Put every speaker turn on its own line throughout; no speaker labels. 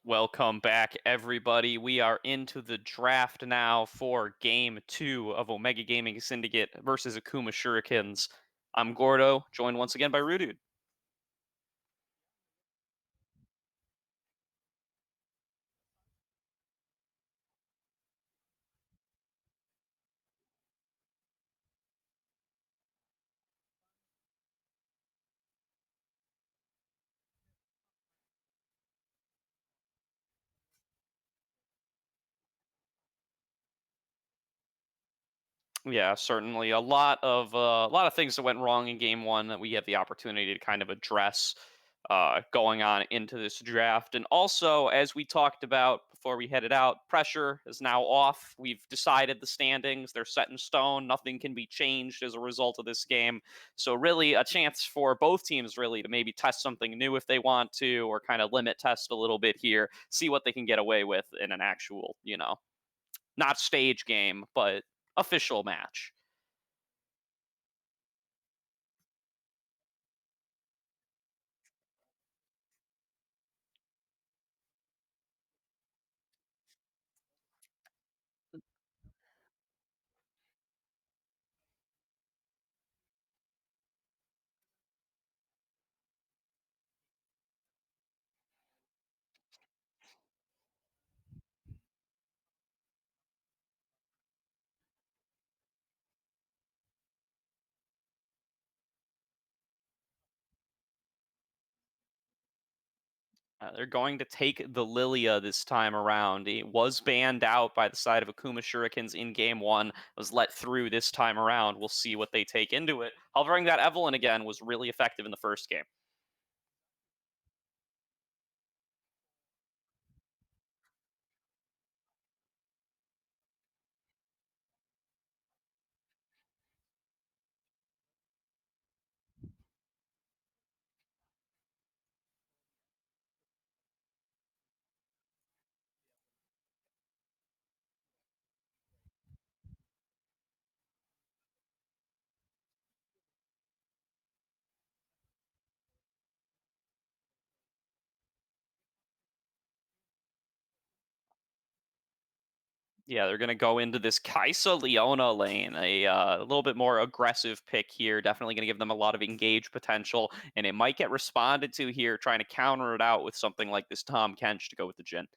Welcome back, everybody. We are into the draft now for game two of Omega Gaming Syndicate versus Akuma Shurikens. I'm Gordo, joined once again by Rudude. Yeah, certainly a lot of things that went wrong in game one that we have the opportunity to kind of address going on into this draft. And also, as we talked about before we headed out, pressure is now off. We've decided the standings; they're set in stone. Nothing can be changed as a result of this game. So, really, a chance for both teams really to maybe test something new if they want to, or kind of limit test a little bit here, see what they can get away with in an actual, not stage game, but official match. They're going to take the Lilia this time around. It was banned out by the side of Akuma Shurikens in game one, was let through this time around. We'll see what they take into it. Hovering that Evelyn again was really effective in the first game. Yeah, they're going to go into this Kaisa Leona lane, a little bit more aggressive pick here. Definitely going to give them a lot of engage potential, and it might get responded to here, trying to counter it out with something like this Tom Kench to go with the Jin.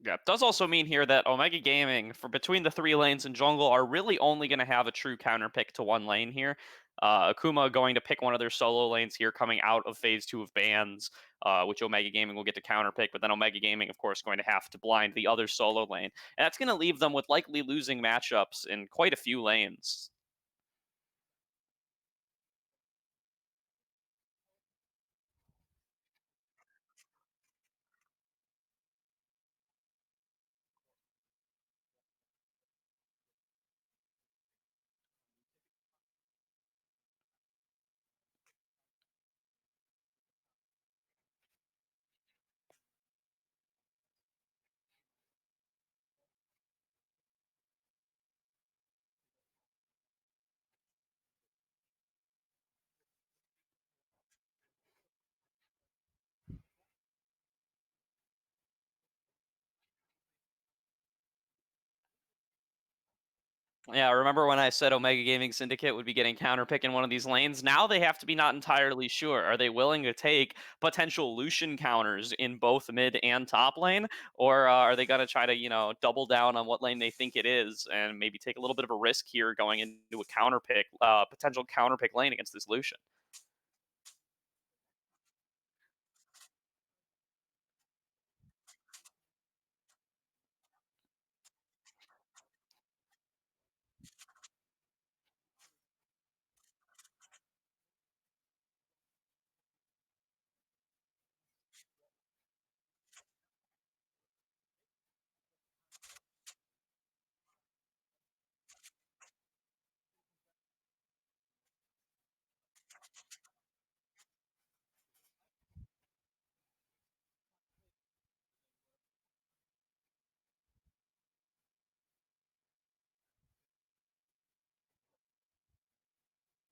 Yeah, it does also mean here that Omega Gaming, for between the three lanes in jungle, are really only going to have a true counter pick to one lane here. Akuma going to pick one of their solo lanes here, coming out of phase two of bans, which Omega Gaming will get to counter pick, but then Omega Gaming, of course, going to have to blind the other solo lane. And that's going to leave them with likely losing matchups in quite a few lanes. Yeah, remember when I said Omega Gaming Syndicate would be getting counterpick in one of these lanes? Now they have to be not entirely sure. Are they willing to take potential Lucian counters in both mid and top lane? Or are they going to try to, double down on what lane they think it is and maybe take a little bit of a risk here going into a potential counterpick lane against this Lucian?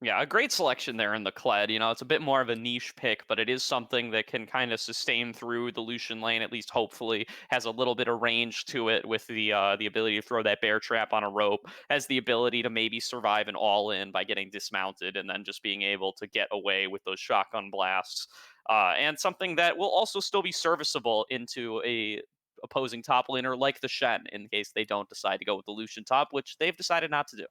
Yeah, a great selection there in the Kled. It's a bit more of a niche pick, but it is something that can kind of sustain through the Lucian lane, at least hopefully. Has a little bit of range to it with the ability to throw that bear trap on a rope. Has the ability to maybe survive an all in by getting dismounted and then just being able to get away with those shotgun blasts. And something that will also still be serviceable into a opposing top laner like the Shen in case they don't decide to go with the Lucian top, which they've decided not to do.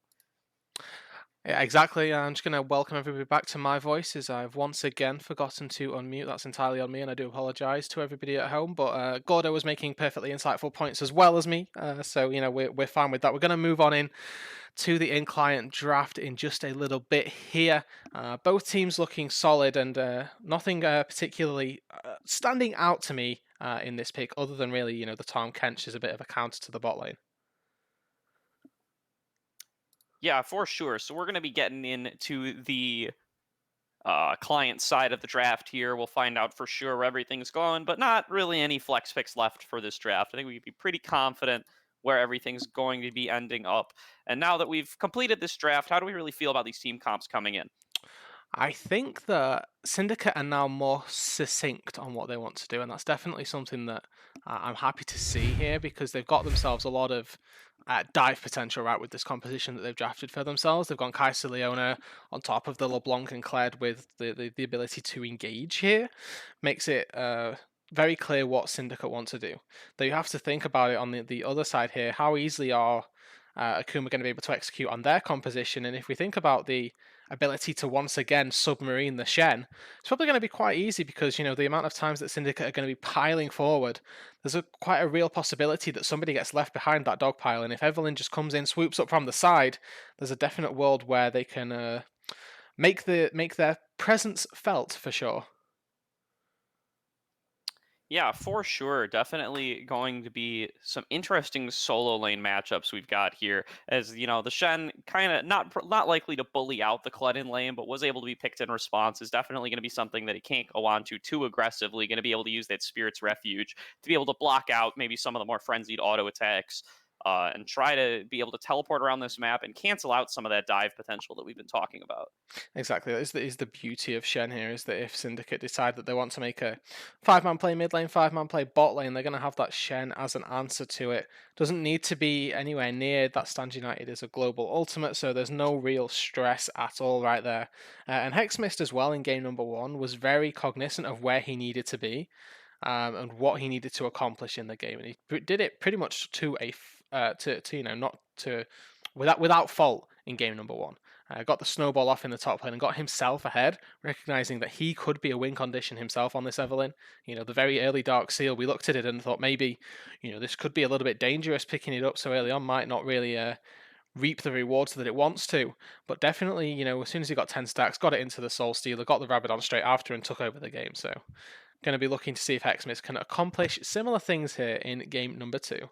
Yeah, exactly. I'm just going to welcome everybody back to my voice as I've once again forgotten to unmute. That's entirely on me, and I do apologise to everybody at home. But Gordo was making perfectly insightful points as well as me, so we're fine with that. We're going to move on in to the in-client draft in just a little bit here. Both teams looking solid, and nothing particularly standing out to me in this pick, other than really the Tom Kench is a bit of a counter to the bot lane.
Yeah, for sure. So we're going to be getting into the client side of the draft here. We'll find out for sure where everything's going, but not really any flex picks left for this draft. I think we can be pretty confident where everything's going to be ending up. And now that we've completed this draft, how do we really feel about these team comps coming in?
I think that Syndicate are now more succinct on what they want to do, and that's definitely something that I'm happy to see here because they've got themselves a lot of dive potential right with this composition that they've drafted for themselves. They've gone Kaiser Leona on top of the LeBlanc and Kled with the ability to engage here, makes it very clear what Syndicate want to do. Though you have to think about it on the other side here, how easily are Akuma going to be able to execute on their composition? And if we think about the ability to once again submarine the Shen, it's probably going to be quite easy because the amount of times that Syndicate are going to be piling forward, there's quite a real possibility that somebody gets left behind that dog pile, and if Evelyn just comes in, swoops up from the side, there's a definite world where they can make their presence felt for sure.
Yeah, for sure. Definitely going to be some interesting solo lane matchups we've got here. As the Shen kind of not likely to bully out the Kleden lane, but was able to be picked in response is definitely going to be something that he can't go on to too aggressively. Going to be able to use that Spirit's Refuge to be able to block out maybe some of the more frenzied auto attacks. And try to be able to teleport around this map and cancel out some of that dive potential that we've been talking about.
Exactly. That is the beauty of Shen here is that if Syndicate decide that they want to make a 5-man play mid lane, 5-man play bot lane, they're going to have that Shen as an answer to it. Doesn't need to be anywhere near that Stand United is a global ultimate, so there's no real stress at all right there. And Hexmist as well in game number one was very cognizant of where he needed to be and what he needed to accomplish in the game, and he did it pretty much to to not to without fault in game number one. Got the snowball off in the top lane and got himself ahead, recognizing that he could be a win condition himself on this Evelyn. The very early Dark Seal, we looked at it and thought maybe, this could be a little bit dangerous. Picking it up so early on might not really reap the rewards that it wants to. But definitely, as soon as he got 10 stacks, got it into the Soul Stealer, got the Rabbit on straight after and took over the game. So going to be looking to see if Hexmith can accomplish similar things here in game number two.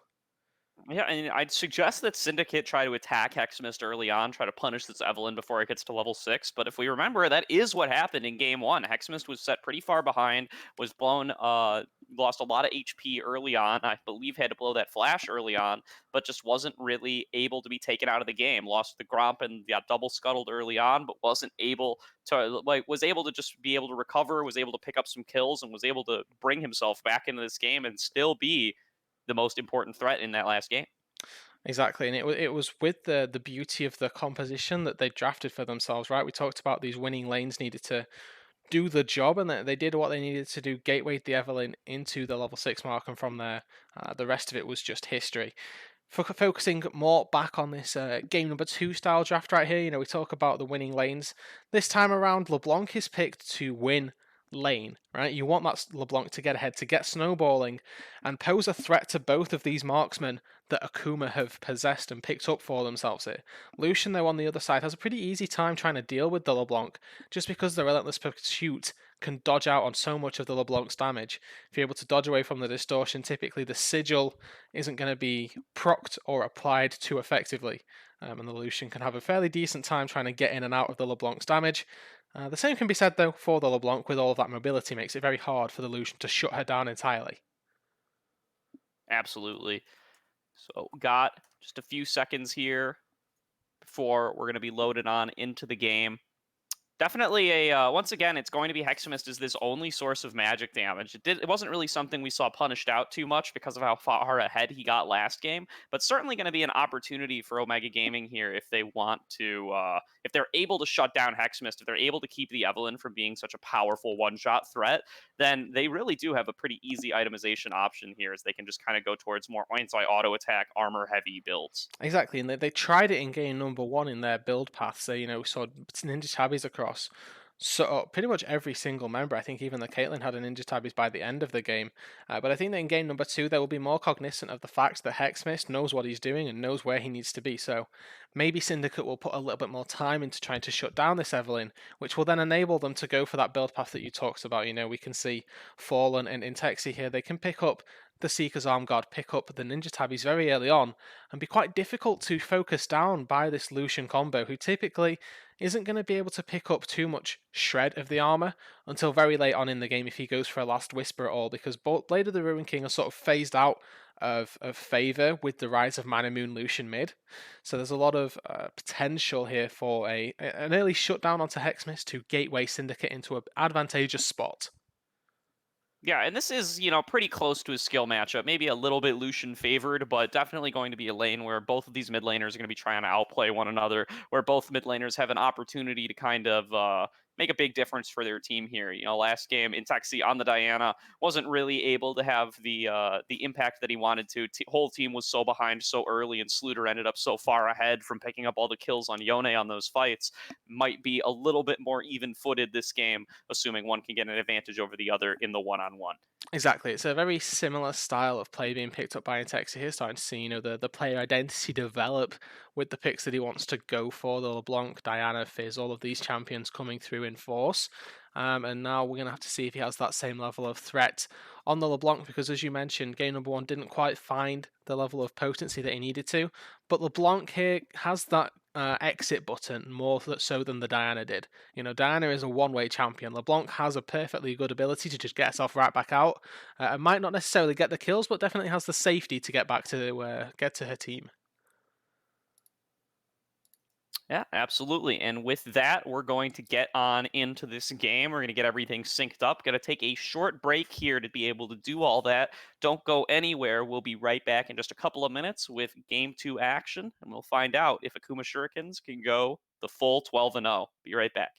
Yeah, and I'd suggest that Syndicate try to attack Hexmist early on, try to punish this Evelyn before it gets to level 6. But if we remember, that is what happened in game one. Hexmist was set pretty far behind, was blown, lost a lot of HP early on. I believe had to blow that flash early on, but just wasn't really able to be taken out of the game. Lost the Gromp and got double scuttled early on, but wasn't able to, was able to just be able to recover, was able to pick up some kills, and was able to bring himself back into this game and still be the most important threat in that last game.
Exactly, and it was with the beauty of the composition that they drafted for themselves, right? We talked about these winning lanes needed to do the job, and they did what they needed to do. Gateway the Evelyn into the level 6 mark, and from there, the rest of it was just history. Focusing more back on this game number two style draft right here, we talk about the winning lanes. This time around, LeBlanc is picked to win lane, right? You want that LeBlanc to get ahead, to get snowballing, and pose a threat to both of these marksmen that Akuma have possessed and picked up for themselves here. Lucian, though, on the other side, has a pretty easy time trying to deal with the LeBlanc, just because the Relentless Pursuit can dodge out on so much of the LeBlanc's damage. If you're able to dodge away from the distortion, typically the sigil isn't going to be procced or applied too effectively. And the Lucian can have a fairly decent time trying to get in and out of the LeBlanc's damage. The same can be said, though, for the LeBlanc with all of that mobility, makes it very hard for the Lucian to shut her down entirely.
Absolutely. So, got just a few seconds here before we're going to be loaded on into the game. Definitely a once again, it's going to be Hexamist is this only source of magic damage. It wasn't really something we saw punished out too much because of how far ahead he got last game, but certainly going to be an opportunity for Omega Gaming here if they want to if they're able to shut down Hexamist, if they're able to keep the Evelyn from being such a powerful one-shot threat, then they really do have a pretty easy itemization option here as they can just kind of go towards more anti-auto attack, armor heavy builds.
Exactly, and they tried it in game number one in their build path. So we saw ninja tabbies across. So pretty much every single member. I think even the Caitlyn had a ninja tabbies by the end of the game. But I think that in game number two, they will be more cognizant of the fact that Hexmist knows what he's doing and knows where he needs to be. So maybe Syndicate will put a little bit more time into trying to shut down this Evelyn, which will then enable them to go for that build path that you talked about. We can see Fallen and Intexi here. They can pick up the Seeker's Arm Guard, pick up the Ninja Tabbies very early on, and be quite difficult to focus down by this Lucian combo, who typically isn't going to be able to pick up too much shred of the armor until very late on in the game if he goes for a last whisper at all, because both Blade of the Ruin King are sort of phased out of favor with the rise of Mana Moon Lucian mid. So there's a lot of potential here for an early shutdown onto Hexmist to gateway Syndicate into an advantageous spot.
Yeah, and this is, pretty close to a skill matchup. Maybe a little bit Lucian favored, but definitely going to be a lane where both of these mid laners are going to be trying to outplay one another, where both mid laners have an opportunity to kind of make a big difference for their team here. Last game, Intexi on the Diana wasn't really able to have the impact that he wanted to. Whole team was so behind so early, and Sluter ended up so far ahead from picking up all the kills on Yone on those fights. Might be a little bit more even footed this game, assuming one can get an advantage over the other in the one-on-one.
Exactly. It's a very similar style of play being picked up by Intexi here, starting to see, the player identity develop with the picks that he wants to go for. The LeBlanc, Diana, Fizz, all of these champions coming through in force. And now we're going to have to see if he has that same level of threat on the LeBlanc, because as you mentioned, game number one didn't quite find the level of potency that he needed to. But LeBlanc here has that exit button more so than the Diana did. Diana is a one-way champion. LeBlanc has a perfectly good ability to just get herself right back out. And might not necessarily get the kills, but definitely has the safety to get back to get to her team.
Yeah, absolutely. And with that, we're going to get on into this game. We're going to get everything synced up. Going to take a short break here to be able to do all that. Don't go anywhere. We'll be right back in just a couple of minutes with game two action, and we'll find out if Akuma Shurikens can go the full 12-0. Be right back.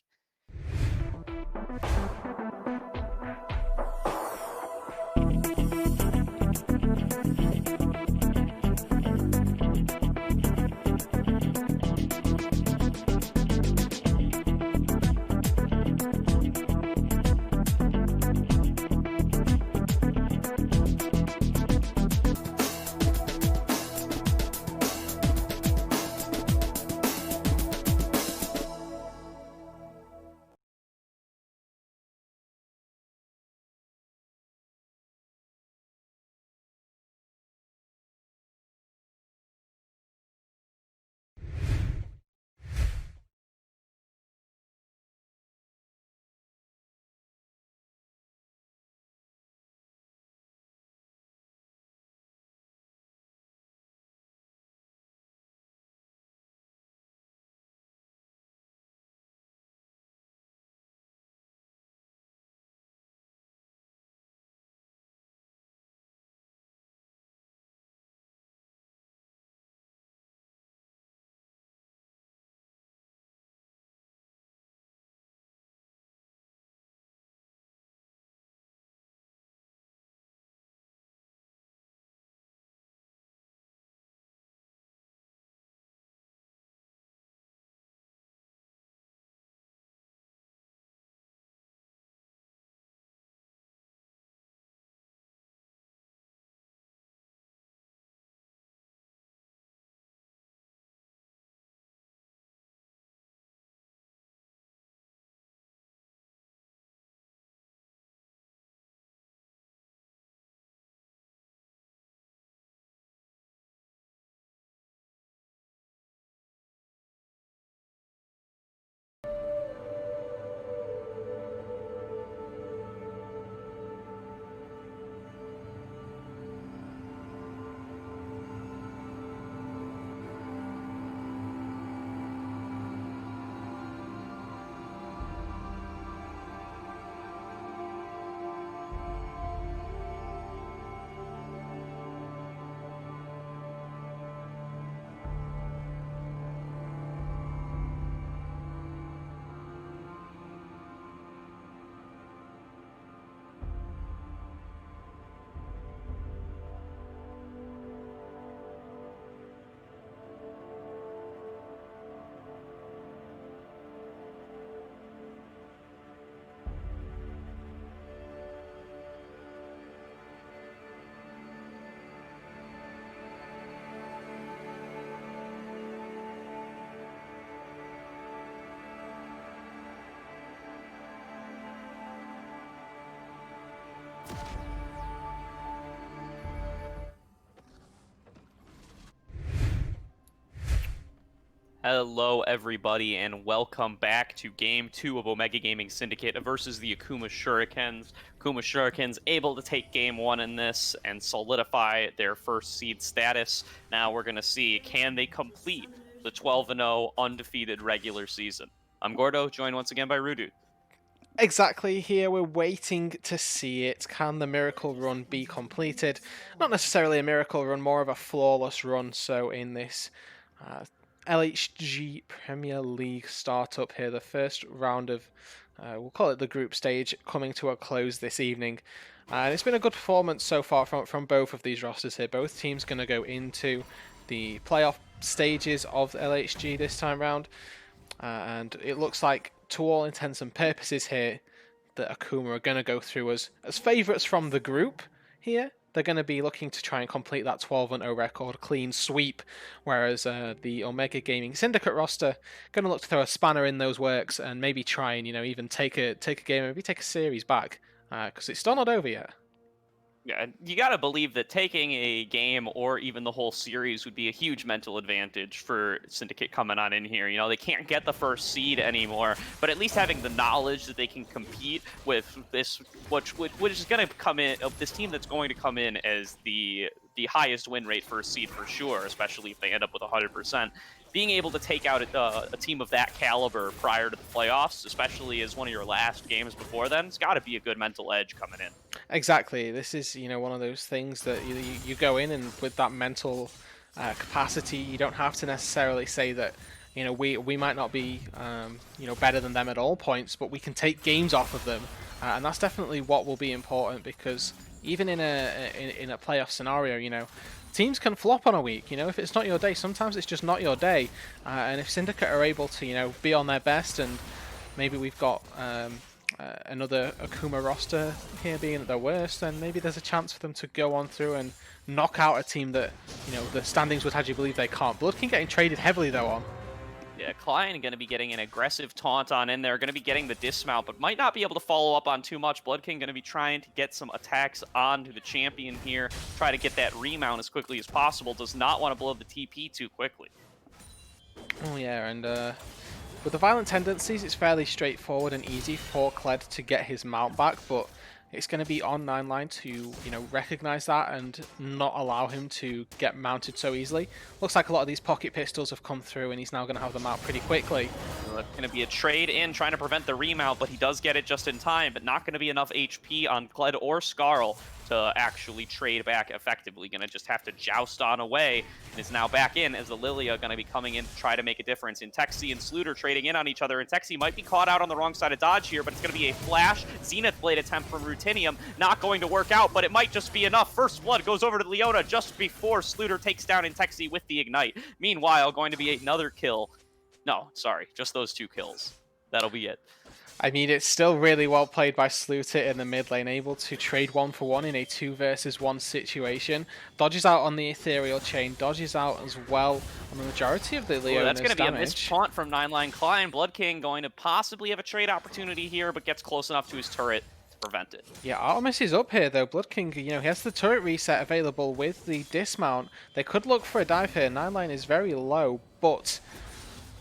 Hello, everybody, and welcome back to Game 2 of Omega Gaming Syndicate versus the Akuma Shurikens. Akuma Shurikens able to take Game 1 in this and solidify their first seed status. Now we're going to see, can they complete the 12-0 undefeated regular season? I'm Gordo, joined once again by Rudu.
Exactly, here we're waiting to see it. Can the miracle run be completed? Not necessarily a miracle run, more of a flawless run. So in this uh, LHG Premier League startup here, the first round of, we'll call it the group stage, coming to a close this evening. And it's been a good performance so far from both of these rosters here. Both teams going to go into the playoff stages of LHG this time round. And it looks like, to all intents and purposes here, that Akuma are going to go through as favourites from the group here. They're going to be looking to try and complete that 12-0 record, clean sweep, whereas the Omega Gaming Syndicate roster going to look to throw a spanner in those works and maybe try and even take a game, maybe take a series back, because it's still not over yet.
Yeah, you got to believe that taking a game or even the whole series would be a huge mental advantage for Syndicate coming on in here. You know, they can't get the first seed anymore, but at least having the knowledge that they can compete with this, which is going to come in, this team that's going to come in as the highest win rate for a seed for sure, especially if they end up with 100%. Being able to take out a team of that caliber prior to the playoffs, especially as one of your last games before then, it's got to be a good mental edge coming in.
Exactly. This is, one of those things that you go in and with that mental capacity, you don't have to necessarily say that, we might not be, better than them at all points, but we can take games off of them, and that's definitely what will be important because even in a playoff scenario, teams can flop on a week. If it's not your day, sometimes it's just not your day, and if Syndicate are able to, be on their best and maybe we've got another Akuma roster here being at their worst, then maybe there's a chance for them to go on through and knock out a team that, the standings would have you believe they can't. Blood King getting traded heavily though on.
Yeah, Klein going to be getting an aggressive taunt on in there, going to be getting the dismount, but might not be able to follow up on too much. Blood King going to be trying to get some attacks onto the champion here, try to get that remount as quickly as possible. Does not want to blow the TP too quickly.
Oh yeah, and with the violent tendencies, it's fairly straightforward and easy for Kled to get his mount back, but it's going to be on 9line to, recognize that and not allow him to get mounted so easily. Looks like a lot of these pocket pistols have come through and he's now going to have them out pretty quickly.
It's going to be a trade in trying to prevent the remount, but he does get it just in time, but not going to be enough HP on Kled or Skarl to actually trade back effectively. Going to just have to joust on away, and is now back in as the Lilia going to be coming in to try to make a difference. In Texi and Sluter trading in on each other, and Texi might be caught out on the wrong side of dodge here, but it's going to be a flash Zenith Blade attempt from Rutinium. Not going to work out, but it might just be enough. First Blood goes over to Leona just before Sluter takes down Intexi with the Ignite. Meanwhile, going to be another kill. No, sorry, just those 2 kills. That'll be it.
I mean, it's still really well played by Sluter in the mid lane, able to trade 1-for-1 in a 2 versus 1 situation. Dodges out on the ethereal chain, dodges out as well on the majority of the Leona's
that's going to be
damage.
a missed taunt from 9line Klein. Blood King going to possibly have a trade opportunity here, but gets close enough to his turret to prevent it.
Yeah, Artemis is up here though. Blood King, he has the turret reset available with the dismount. They could look for a dive here. 9line is very low, but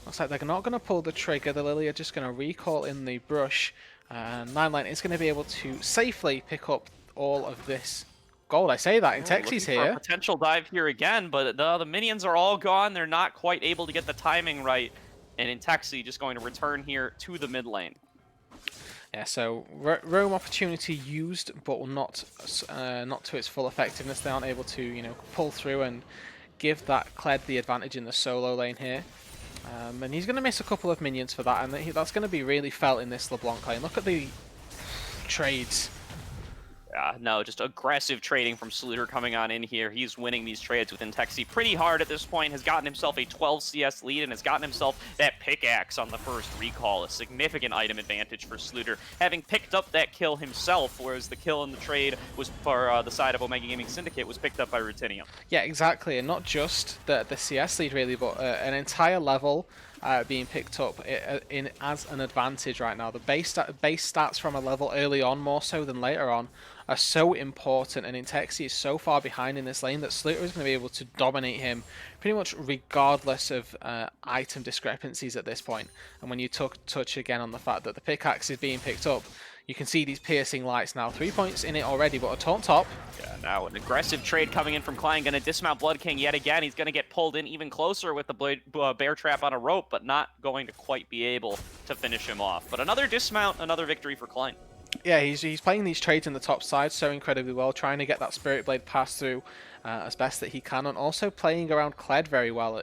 looks like they're not going to pull the trigger. The Lily are just going to recall in the brush. And 9line is going to be able to safely pick up all of this gold. I say that, Intexi's here.
A potential dive here again, but the minions are all gone. They're not quite able to get the timing right. And Intexi just going to return here to the mid lane.
Yeah, so roam opportunity used, but not to its full effectiveness. They aren't able to, pull through and give that Kled the advantage in the solo lane here. And he's going to miss a couple of minions for that, and that's going to be really felt in this LeBlanc lane. Look at the trades.
No, just aggressive trading from Sluter coming on in here. He's winning these trades with Intexi pretty hard at this point, has gotten himself a 12 CS lead, and has gotten himself that pickaxe on the first recall, a significant item advantage for Sluter, having picked up that kill himself, whereas the kill in the trade was for the side of Omega Gaming Syndicate was picked up by Rutinium.
Yeah, exactly, and not just the CS lead really, but an entire level being picked up as an advantage right now. The base stats from a level early on more so than later on are so important, and Intexi is so far behind in this lane that Sluter is going to be able to dominate him pretty much regardless of item discrepancies at this point. And when you touch again on the fact that the pickaxe is being picked up, you can see these piercing lights now. 3 points in it already, but a taunt top.
Yeah, now an aggressive trade coming in from Klein, going to dismount Blood King yet again. He's going to get pulled in even closer with the bear trap on a rope, but not going to quite be able to finish him off. But another dismount, another victory for Klein.
Yeah, he's playing these trades in the top side so incredibly well, trying to get that Spirit Blade pass through as best that he can, and also playing around Kled very well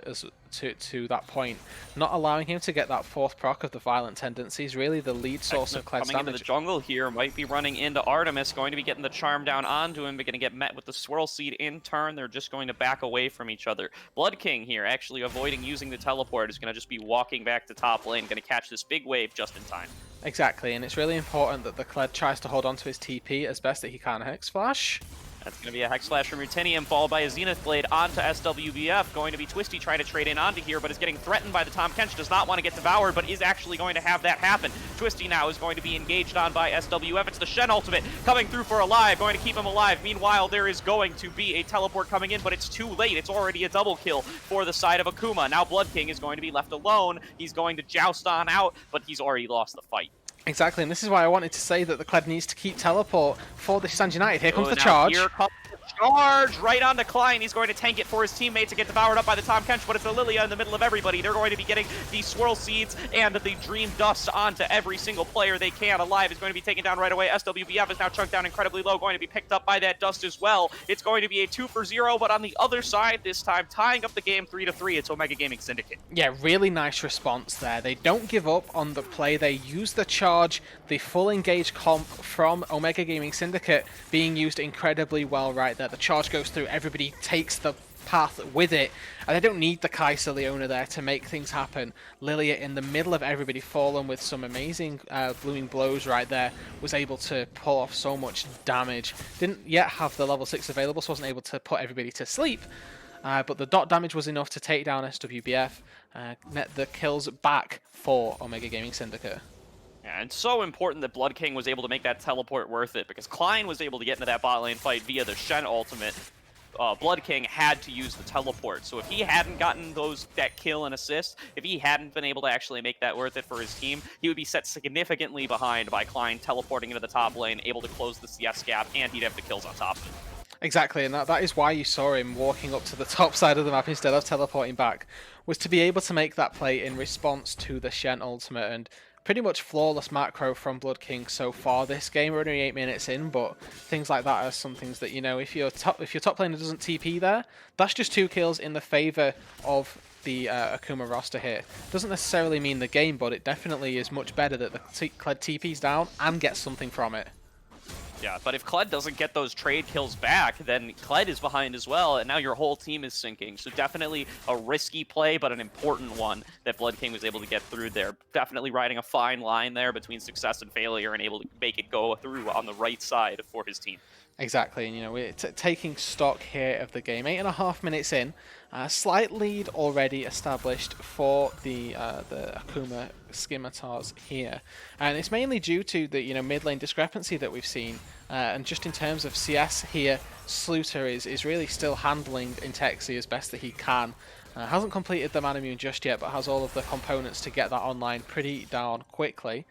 to that point, not allowing him to get that fourth proc of the violent tendencies. Really the lead source of Kled's
coming into the
damage.
jungle here, might be running into Artemis, going to be getting the charm down onto him, but going to get met with the Swirl Seed in turn. They're just going to back away from each other. Blood King here, actually avoiding using the teleport, is going to just be walking back to top lane, going to catch this big wave just in time.
Exactly, and it's really important that the Kled tries to hold on to his TP as best that he can. Hex Flash.
That's going to be a Hex Slash from Rutinium, followed by a Zenith Blade onto SWBF. Going to be Twisty trying to trade in onto here, but is getting threatened by the Tahm Kench. Does not want to get devoured, but is actually going to have that happen. Twisty now is going to be engaged on by SWF. It's the Shen ultimate coming through for Alive, going to keep him alive. Meanwhile, there is going to be a teleport coming in, but it's too late. It's already a double kill for the side of Akuma. Now Blood King is going to be left alone. He's going to joust on out, but he's already lost the fight.
Exactly, and this is why I wanted to say that the Kled needs to keep teleport for the Stand United. Here comes the
now
charge.
Here comes the charge right onto Klein. He's going to tank it for his teammate to get devoured up by the Tahm Kench, but it's Lilia in the middle of everybody. They're going to be getting the Swirl Seeds and the Dream Dust onto every single player they can. Alive is going to be taken down right away. SWBF is now chunked down incredibly low, going to be picked up by that Dust as well. It's going to be a 2-for-0, but on the other side this time, tying up the game 3-3, it's Omega Gaming Syndicate.
Yeah, really nice response there. They don't give up on the play. They use the charge, the full engage comp from Omega Gaming Syndicate being used incredibly well right there. The charge goes through, everybody takes the path with it, and they don't need the Kaiser Leona there to make things happen. Lilia in the middle of everybody, fallen with some amazing blooming blows right there, was able to pull off so much damage. Didn't yet have the level 6 available, so wasn't able to put everybody to sleep. But the dot damage was enough to take down SWBF, net the kills back for Omega Gaming Syndicate.
Yeah, and so important that Blood King was able to make that teleport worth it, because Klein was able to get into that bot lane fight via the Shen ultimate. Blood King had to use the teleport, so if he hadn't gotten that kill and assist, if he hadn't been able to actually make that worth it for his team, he would be set significantly behind by Klein teleporting into the top lane, able to close the CS gap, and he'd have the kills on top of it.
Exactly, and that is why you saw him walking up to the top side of the map instead of teleporting back, was to be able to make that play in response to the Shen ultimate, and pretty much flawless macro from Blood King so far this game. We're only 8 minutes in, but things like that are some things that, you know, if your top laner doesn't TP there, that's just 2 kills in the favor of the Akuma roster here. Doesn't necessarily mean the game, but it definitely is much better that the Kled TP's down and gets something from it.
Yeah, but if Kled doesn't get those trade kills back, then Kled is behind as well, and now your whole team is sinking. So definitely a risky play, but an important one that Blood King was able to get through there. Definitely riding a fine line there between success and failure, and able to make it go through on the right side for his team.
Exactly, and you know, we're taking stock here of the game. 8.5 minutes in, slight lead already established for the Akuma Scimitars here, and it's mainly due to the mid lane discrepancy that we've seen, and just in terms of CS here, Sluter is really still handling Intexi as best that he can. Hasn't completed the Manamune just yet, but has all of the components to get that online pretty darn quickly.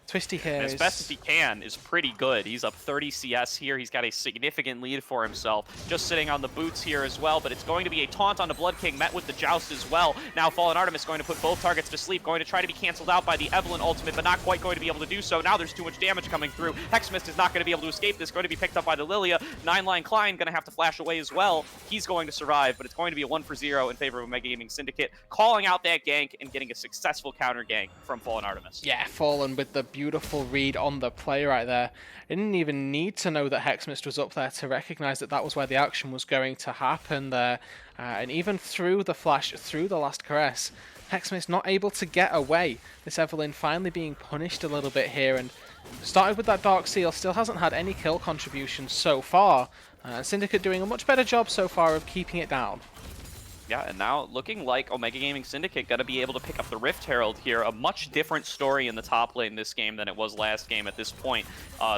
Twisty here
as best as he can is pretty good. He's up 30 CS here. He's got a significant lead for himself. Just sitting on the boots here as well, but it's going to be a taunt on the Blood King, met with the Joust as well. Now Fallen Artemis going to put both targets to sleep, going to try to be canceled out by the Evelynn ultimate, but not quite going to be able to do so. Now there's too much damage coming through. Hexmist is not going to be able to escape this, going to be picked up by the Lilia. 9-line Klein going to have to flash away as well. He's going to survive, but it's going to be a 1-for-0 in favor of Omega Gaming Syndicate, calling out that gank and getting a successful counter gank from Fallen Artemis.
Yeah, Fallen with the beautiful read on the play right there. Didn't even need to know that Hexmist was up there to recognize that that was where the action was going to happen there. And even through the flash, through the last caress, Hexmist not able to get away. This Evelynn finally being punished a little bit here, and started with that Dark Seal, still hasn't had any kill contributions so far. Syndicate doing a much better job so far of keeping it down.
Yeah, and now looking like Omega Gaming Syndicate going to be able to pick up the Rift Herald here. A much different story in the top lane this game than it was last game. At this point,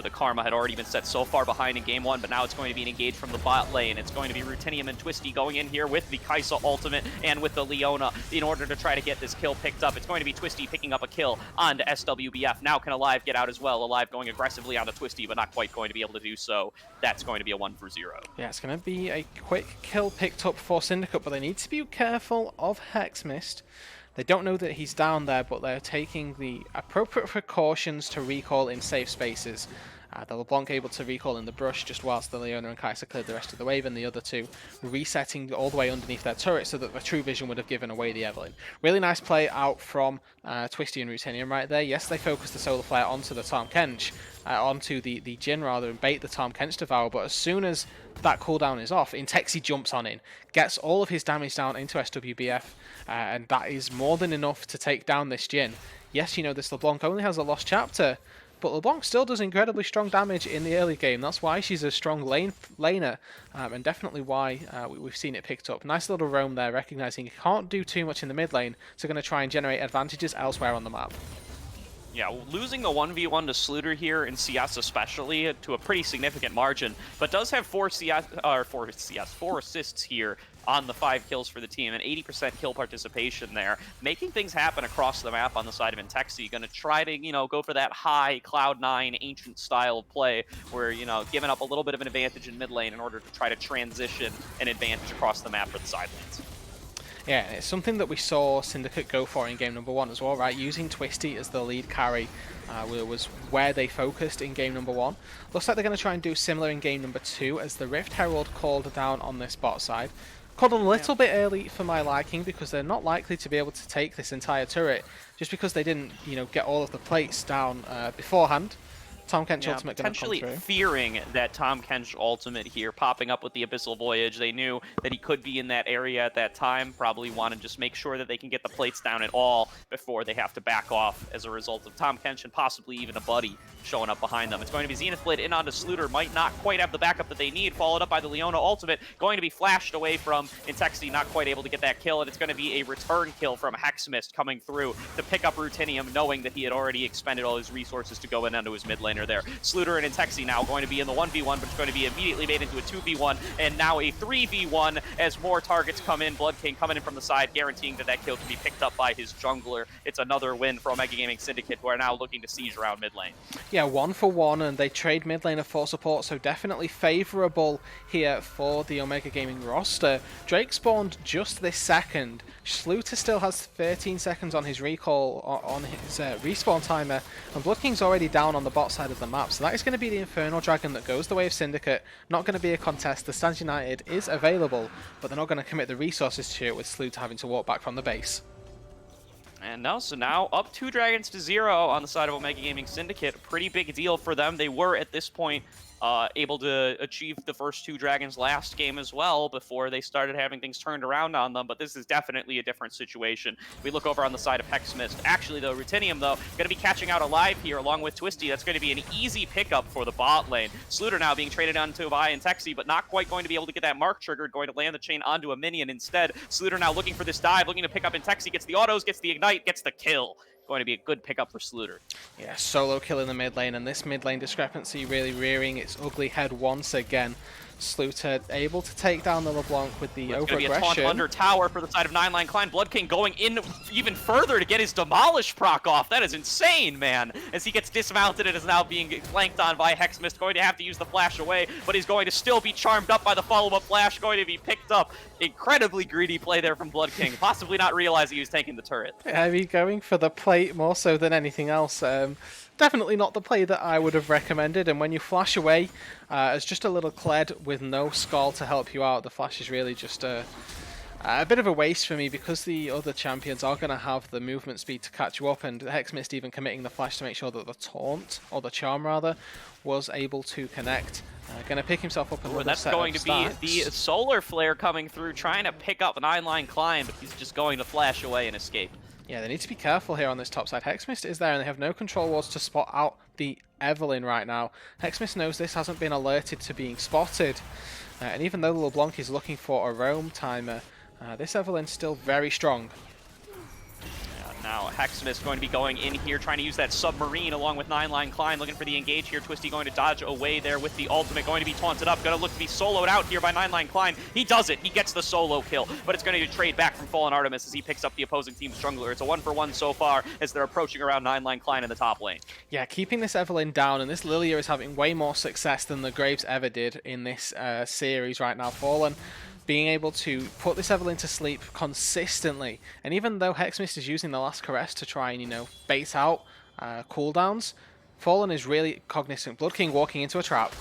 the Karma had already been set so far behind in game one, but now it's going to be an engage from the bot lane. It's going to be Rutinium and Twisty going in here with the Kai'Sa ultimate and with the Leona in order to try to get this kill picked up. It's going to be Twisty picking up a kill onto SWBF. Now can Alive get out as well? Alive going aggressively onto Twisty, but not quite going to be able to do so. That's going to be a 1-0.
Yeah, it's going to be a quick kill picked up for Syndicate, but they need to be careful of Hexmist. They don't know that he's down there, but they're taking the appropriate precautions to recall in safe spaces. The LeBlanc able to recall in the brush just whilst the Leona and Kai'Sa cleared the rest of the wave, and the other two resetting all the way underneath their turret so that the True Vision would have given away the Evelynn. Really nice play out from Twisty and Rutinium right there. Yes, they focused the Solar Flare onto the Tahm Kench, onto the Jhin rather, and bait the Tahm Kench Devour, but as soon as that cooldown is off, Intexi jumps on in, gets all of his damage down into SWBF, and that is more than enough to take down this Jhin. Yes, you know, this LeBlanc only has a lost chapter, but LeBlanc still does incredibly strong damage in the early game. That's why she's a strong laner, and definitely why we've seen it picked up. Nice little roam there, recognizing you can't do too much in the mid lane, so going to try and generate advantages elsewhere on the map.
Yeah, losing the 1v1 to Sluter here, in CS especially, to a pretty significant margin, but does have 4 assists here on the 5 kills for the team, and 80% kill participation there, making things happen across the map on the side of Intexi. Going to try to, you know, go for that high Cloud9 ancient style of play, where, you know, giving up a little bit of an advantage in mid lane in order to try to transition an advantage across the map for the side lanes.
Yeah, it's something that we saw Syndicate go for in game number 1 as well, right? Using Twisty as the lead carry was where they focused in game number 1. Looks like they're going to try and do similar in game number 2 as the Rift Herald called down on this bot side. Called a little bit early for my liking because they're not likely to be able to take this entire turret just because they didn't, you know, get all of the plates down beforehand. Tahm Kench ultimate going to come
potentially
through.
fearing that Tahm Kench ultimate here popping up with the Abyssal Voyage. They knew that he could be in that area at that time. Probably want to just make sure that they can get the plates down at all before they have to back off as a result of Tahm Kench and possibly even a buddy showing up behind them. It's going to be Zenith Blade in onto Sluter. Might not quite have the backup that they need. Followed up by the Leona ultimate. Going to be flashed away from Intexi. Not quite able to get that kill. And it's going to be a return kill from Hexmist coming through to pick up Rutinium, knowing that he had already expended all his resources to go in onto his mid laner there. Sluter and Intexi now going to be in the 1v1, but it's going to be immediately made into a 2v1, and now a 3v1 as more targets come in. Blood King coming in from the side, guaranteeing that that kill can be picked up by his jungler. It's another win for Omega Gaming Syndicate, who are now looking to siege around mid lane.
Yeah, 1 for 1, and they trade mid laner for support, so definitely favourable here for the Omega Gaming roster. Drake spawned just this second. Sluter still has 13 seconds on his recall, on his respawn timer, and Blood King's already down on the bot side of the map, so that is going to be the Infernal Dragon that goes the way of Syndicate. Not going to be a contest. The Stand United is available, but they're not going to commit the resources to it, with Sluter having to walk back from the base.
And no, so now up 2 dragons to 0 on the side of Omega Gaming Syndicate. A pretty big deal for them. They were, at this point, able to achieve the first 2 dragons last game as well before they started having things turned around on them, but this is definitely a different situation. We look over on the side of Hexmist. Actually, though, Rutinium, though, going to be catching out Alive here along with Twisty. That's going to be an easy pickup for the bot lane. Sluter now being traded onto Vi and Texi, but not quite going to be able to get that mark triggered, going to land the chain onto a minion instead. Sluter now looking for this dive, looking to pick up Intexi, gets the autos, gets the ignite, gets the kill. Going to be a good pickup for Sluter.
Yeah, solo kill in the mid lane, and this mid lane discrepancy really rearing its ugly head once again. Sluter able to take down the LeBlanc with the over-aggression.
It's going to be a taunt under tower for the side of 9-Line Klein. Blood King going in even further to get his Demolish proc off. That is insane, man. As he gets dismounted, it is now being flanked on by Hexmist. Going to have to use the flash away, but he's going to still be charmed up by the follow-up flash. Going to be picked up. Incredibly greedy play there from Blood King. Possibly not realizing he was taking the turret.
Heavy going for the plate more so than anything else. Definitely not the play that I would have recommended, and when you flash away as just a little Kled with no Skull to help you out, the flash is really just a bit of a waste for me, because the other champions are going to have the movement speed to catch you up, and Hexmist even committing the flash to make sure that the taunt, or the charm rather, was able to connect. Going to pick himself up another
that's
set
going
of
to be
stacks.
the Solar Flare coming through, trying to pick up an 9-Line Climb, but he's just going to flash away and escape.
Yeah, they need to be careful here on this top side. Hexmist is there, and they have no control wards to spot out the Evelynn right now. Hexmist knows this hasn't been alerted to being spotted, and even though LeBlanc is looking for a roam timer, This Evelyn's still very strong.
Now Hexmas going to be going in here, trying to use that submarine along with 9-Line Klein, looking for the engage here. Twisty going to dodge away there with the ultimate, going to be taunted up, going to look to be soloed out here by 9-Line Klein. He does it, he gets the solo kill, but it's going to trade back from Fallen Artemis as he picks up the opposing team's jungler. It's a 1-for-1 so far as they're approaching around 9-Line Klein in the top lane.
Yeah, keeping this Evelyn down, and this Lilia is having way more success than the Graves ever did in this series right now. Fallen being able to put this Evelyn to sleep consistently, and even though Hexmist is using the last caress to try and, you know, bait out cooldowns, Fallen is really cognizant. Blood King walking into a trap.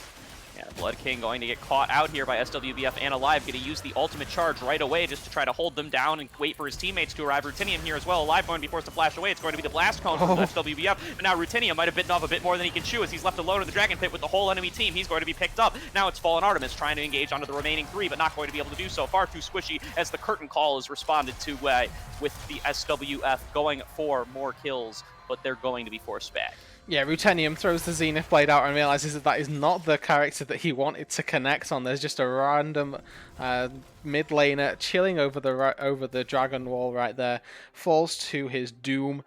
Yeah, Blood King going to get caught out here by SWBF and Alive, going to use the ultimate charge right away just to try to hold them down and wait for his teammates to arrive. Rutinium here as well. Alive going to be forced to flash away. It's going to be the blast cone from SWBF, but now Rutinium might have bitten off a bit more than he can chew as he's left alone in the Dragon Pit with the whole enemy team. He's going to be picked up. Now it's Fallen Artemis trying to engage onto the remaining 3, but not going to be able to do so. Far too squishy as the curtain call is responded to with the SWF going for more kills, but they're going to be forced back.
Yeah, Rutenium throws the Zenith Blade out and realizes that that is not the character that he wanted to connect on. There's just a random mid laner chilling over the Dragon Wall right there. Falls to his doom.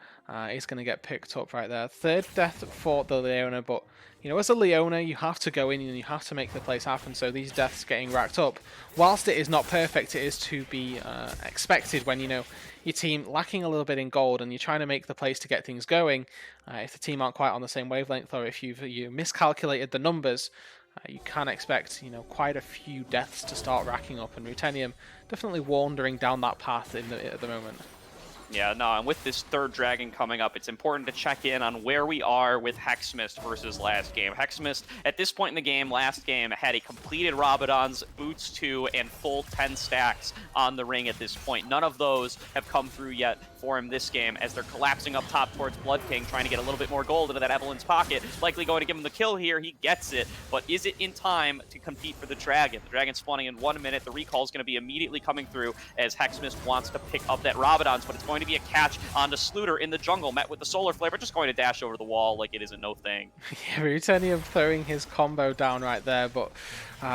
He's going to get picked up right there. Third death for the Leona, but you know, as a Leona, you have to go in and you have to make the place happen. So these deaths getting racked up, whilst it is not perfect, it is to be expected when, you know, your team lacking a little bit in gold and you're trying to make the place to get things going. If the team aren't quite on the same wavelength, or if you miscalculated the numbers, you can expect, you know, quite a few deaths to start racking up. And Rutenium definitely wandering down that path at the moment.
Yeah, no, and with this third dragon coming up, it's important to check in on where we are with Hexmist versus last game. Hexmist, at this point in the game, last game, had a completed Rabadon's, Boots 2, and full 10 stacks on the ring at this point. None of those have come through yet for him this game as they're collapsing up top towards Blood King, trying to get a little bit more gold into that Evelyn's pocket. Likely going to give him the kill here. He gets it, but is it in time to compete for the Dragon? The Dragon's spawning in 1 minute. The recall is going to be immediately coming through as Hexmist wants to pick up that Rabadon's, but it's going to be a catch onto Sluter in the jungle, met with the Solar Flare, but just going to dash over the wall like it isn't no thing.
Yeah, Rutenium throwing his combo down right there, but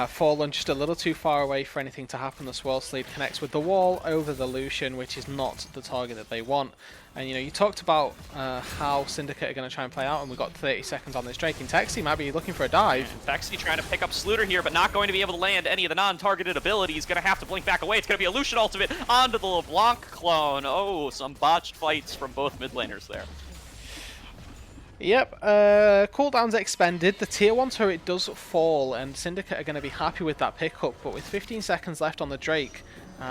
Fallen just a little too far away for anything to happen. The Swirl Sleeve connects with the wall over the Lucian, which is not the target that they want. And, you know, you talked about how Syndicate are going to try and play out, and we've got 30 seconds on this Drake. And Texi might be looking for a dive.
Texi trying to pick up Sluter here, but not going to be able to land any of the non-targeted abilities. Going to have to blink back away. It's going to be a Lucian ultimate onto the LeBlanc clone. Oh, some botched fights from both mid laners there.
Yep, cooldown's expended, the tier 1 turret does fall, and Syndicate are going to be happy with that pickup, but with 15 seconds left on the Drake,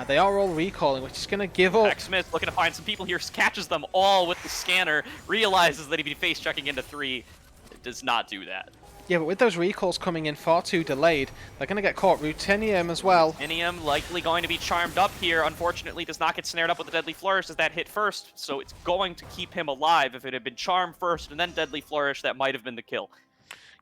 they are all recalling, which is going to give up.
Smith looking to find some people here, catches them all with the scanner, realizes that if he's face checking into 3, it does not do that.
Yeah, but with those recalls coming in far too delayed, they're going to get caught. Rutenium as well.
Rutenium likely going to be charmed up here. Unfortunately, does not get snared up with the Deadly Flourish as that hit first, so it's going to keep him alive. If it had been charmed first and then Deadly Flourish, that might have been the kill.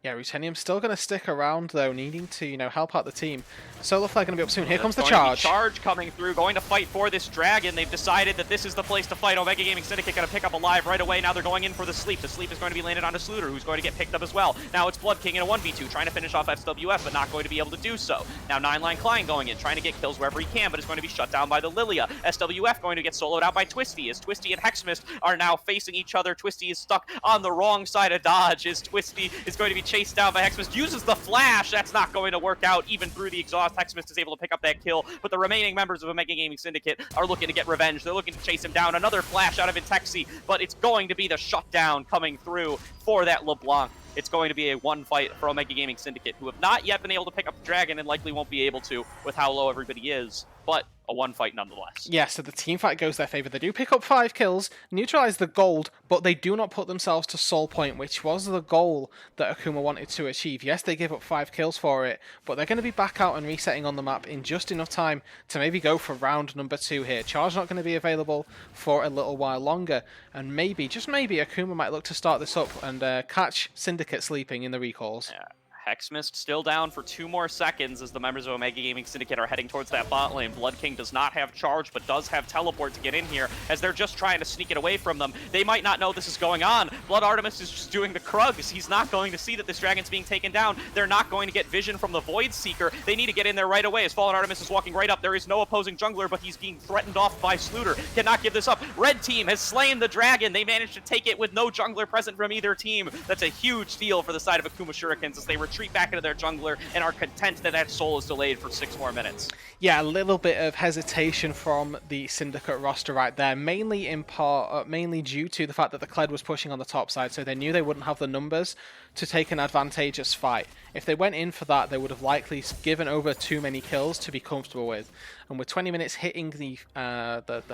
Yeah, Rutenium's still going to stick around, though, needing to, you know, help out the team. Solar Flare going to be up soon. Here comes the charge.
Charge coming through, going to fight for this Dragon. They've decided that this is the place to fight. Omega Gaming Syndicate going to pick up Alive right away. Now they're going in for the Sleep. The Sleep is going to be landed onto Sluter, who's going to get picked up as well. Now it's Blood King in a 1v2, trying to finish off SWF, but not going to be able to do so. Now 9-Line Klein going in, trying to get kills wherever he can, but it's going to be shut down by the Lilia. SWF going to get soloed out by Twisty, as Twisty and Hexmist are now facing each other. Twisty is stuck on the wrong side of dodge, as Twisty is going to be chased down by Hexmist. Uses the flash. That's not going to work out. Even through the exhaust, Hexmist is able to pick up that kill, but the remaining members of Omega Gaming Syndicate are looking to get revenge. They're looking to chase him down. Another flash out of Intexi, but it's going to be the shutdown coming through for that LeBlanc. It's going to be a one fight for Omega Gaming Syndicate, who have not yet been able to pick up the Dragon and likely won't be able to with how low everybody is, but a one fight nonetheless.
Yeah, so the team fight goes their favor. They do pick up 5 kills, neutralize the gold, but they do not put themselves to soul point, which was the goal that Akuma wanted to achieve. Yes, they give up 5 kills for it, but they're going to be back out and resetting on the map in just enough time to maybe go for round number 2 here. Charge not going to be available for a little while longer, and maybe, just maybe, Akuma might look to start this up and catch Syndicate sleeping in the recalls.
Yeah. Hexmist still down for 2 more seconds as the members of Omega Gaming Syndicate are heading towards that bot lane. Blood King does not have charge, but does have teleport to get in here as they're just trying to sneak it away from them. They might not know this is going on. Blood Artemis is just doing the Krugs. He's not going to see that this dragon's being taken down. They're not going to get vision from the Void Seeker. They need to get in there right away as Fallen Artemis is walking right up. There is no opposing jungler, but he's being threatened off by Sluter. Cannot give this up. Red team has slain the dragon. They managed to take it with no jungler present from either team. That's a huge deal for the side of Akuma Shurikens as they retreat back into their jungler and are content that that soul is delayed for 6 more minutes.
Yeah, a little bit of hesitation from the Syndicate roster right there, mainly in part, mainly due to the fact that the Kled was pushing on the top side, so they knew they wouldn't have the numbers to take an advantageous fight. If they went in for that, they would have likely given over too many kills to be comfortable with. And with 20 minutes hitting the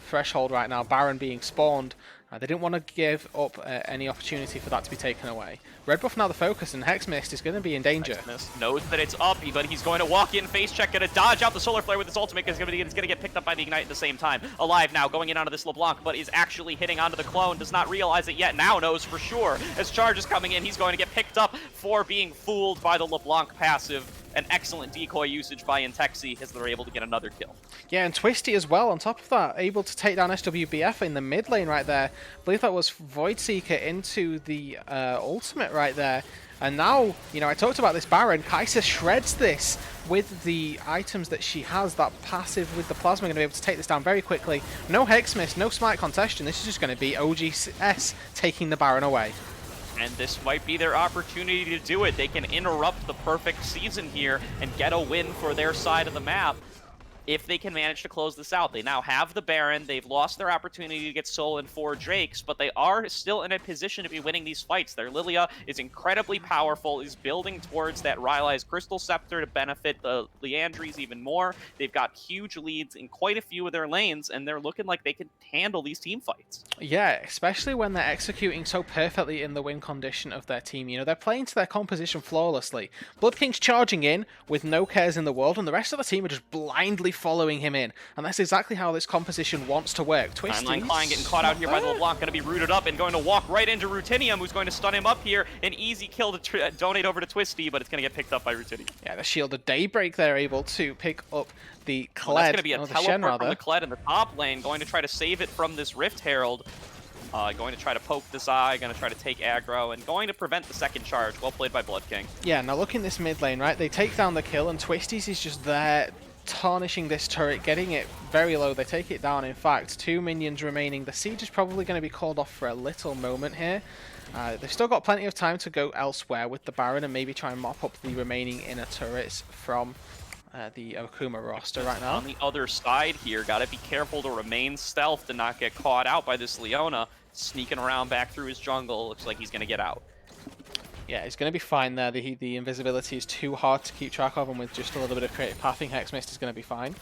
threshold right now, Baron being spawned, they didn't want to give up any opportunity for that to be taken away. Red buff now the focus, and Hexmist is going to be in danger.
Hexmist knows that it's up, but he's going to walk in, face check, going to dodge out the Solar Flare with his ultimate, because it's going to get picked up by the Ignite at the same time. Alive now, going in onto this LeBlanc, but is actually hitting onto the clone, does not realize it yet, now knows for sure. As Charge is coming in, he's going to get picked up for being fooled by the LeBlanc passive. An excellent decoy usage by Intexi as they're able to get another kill.
Yeah, and Twisty as well, on top of that, able to take down SWBF in the mid lane right there. I believe that was Void Seeker into the ultimate right there. And now, you know, I talked about this Baron. Kai'Sa shreds this with the items that she has. That passive with the Plasma going to be able to take this down very quickly. No Hexmist, no Smite Contestion. This is just going to be OGS taking the Baron away.
And this might be their opportunity to do it. They can interrupt the perfect season here and get a win for their side of the map if they can manage to close this out. They now have the Baron. They've lost their opportunity to get Soul and 4 Drakes, but they are still in a position to be winning these fights. Their Lilia is incredibly powerful, is building towards that Rylai's Crystal Scepter to benefit the Liandry's even more. They've got huge leads in quite a few of their lanes, and they're looking like they can handle these team fights.
Yeah, especially when they're executing so perfectly in the win condition of their team. You know, they're playing to their composition flawlessly. Blood King's charging in with no cares in the world, and the rest of the team are just blindly following him in. And that's exactly how this composition wants to work.
Timeline Klein getting caught out here by the LeBlanc, going to be rooted up and going to walk right into Rutinium, who's going to stun him up here. An easy kill to donate over to Twisty, but it's going to get picked up by Rutinium.
Yeah, the Shield of Daybreak, they're able to pick up the Kled.
Well, that's going to be a
teleport
teleport from the Kled in the top lane, going to try to save it from this Rift Herald. Going to try to poke this eye, going to try to take aggro, and going to prevent the second charge. Well played by Blood King.
Yeah, now look in this mid lane, right? They take down the kill, and Twisties is just there tarnishing this turret, getting it very low. They take it down. In fact, 2 minions remaining. The siege is probably going to be called off for a little moment here. They've still got plenty of time to go elsewhere with the Baron and maybe try and mop up the remaining inner turrets from the Akuma roster right now.
On the other side here, got to be careful to remain stealth to not get caught out by this Leona. Sneaking around back through his jungle. Looks like he's going to get out.
Yeah, he's going to be fine there. The invisibility is too hard to keep track of, and with just a little bit of creative pathing, Hexmist is going to be fine.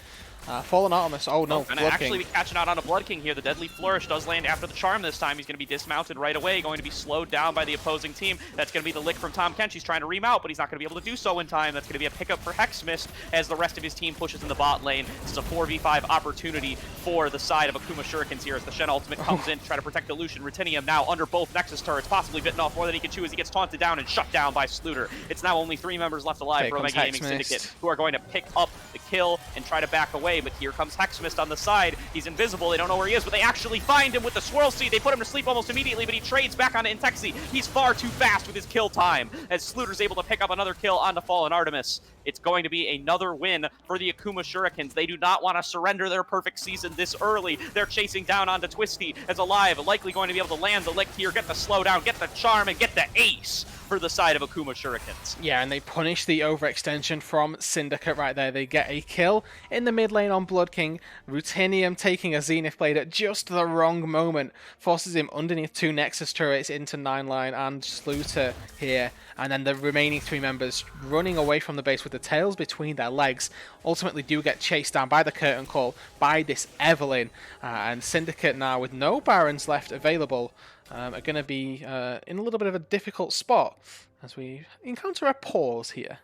Fallen Artemis, oh no,
Gonna actually be catching out on a Blood King here. The Deadly Flourish does land after the charm this time. He's going to be dismounted right away, going to be slowed down by the opposing team. That's going to be the lick from Tahm Kench. He's trying to remount, but he's not going to be able to do so in time. That's going to be a pickup for Hexmist as the rest of his team pushes in the bot lane. This is a 4v5 opportunity for the side of Akuma Shurikens here as the Shen ultimate comes in to try to protect Illusion. Rutinium now under both Nexus turrets, possibly bitten off more than he can chew as he gets taunted down and shut down by Sluter. It's now only 3 members left alive for Omega Gaming Syndicate, who are going to pick up the kill and try to back away, but here comes Hexmist on the side. He's invisible. They don't know where he is, but they actually find him with the Swirl Seed. They put him to sleep almost immediately, but he trades back onto Intexi. He's far too fast with his kill time as Sluter's able to pick up another kill onto Fallen Artemis. It's going to be another win for the Akuma Shurikens. They do not want to surrender their perfect season this early. They're chasing down onto Twisty as Alive, likely going to be able to land the lick here, get the slowdown, get the charm, and get the ace for the side of Akuma Shurikens.
Yeah, and they punish the overextension from Syndicate right there. They get a kill in the mid lane on Blood King. Rutinium taking a Zenith Blade at just the wrong moment. Forces him underneath 2 Nexus turrets into 9-line and Sluter here. And then the remaining 3 members running away from the base with the tails between their legs ultimately do get chased down by the Curtain Call, by this Evelynn. And Syndicate now, with no Barons left available, are going to be in a little bit of a difficult spot as we encounter a pause here.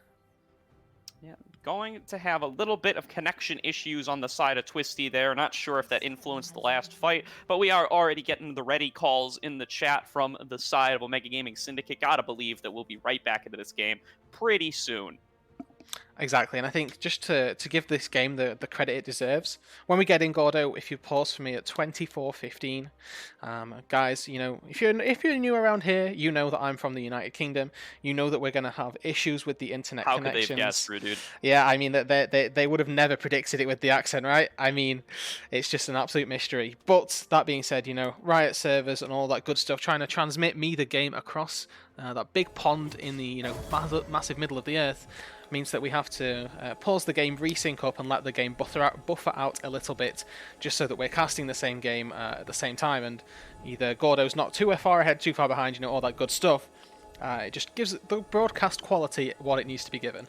Yeah, going to have a little bit of connection issues on the side of Twisty there. Not sure if that influenced the last fight, but we are already getting the ready calls in the chat from the side of Omega Gaming Syndicate. Gotta believe that we'll be right back into this game pretty soon.
Exactly, and I think just to give this game the credit it deserves, when we get in, Gordo, if you pause for me at 24:15, guys, you know, if you're new around here, you know that I'm from the United Kingdom. You know that we're going to have issues with the internet
How could they have guessed,
connections.
Rude?
Yeah, I mean that they would have never predicted it with the accent, right? I mean, it's just an absolute mystery. But that being said, you know, Riot servers and all that good stuff trying to transmit me the game across that big pond in the massive middle of the earth means that we have to pause the game, resync up, and let the game buffer out a little bit, just so that we're casting the same game at the same time, and either Gordo's not too far ahead, too far behind, you know, all that good stuff. It just gives the broadcast quality what it needs to be given.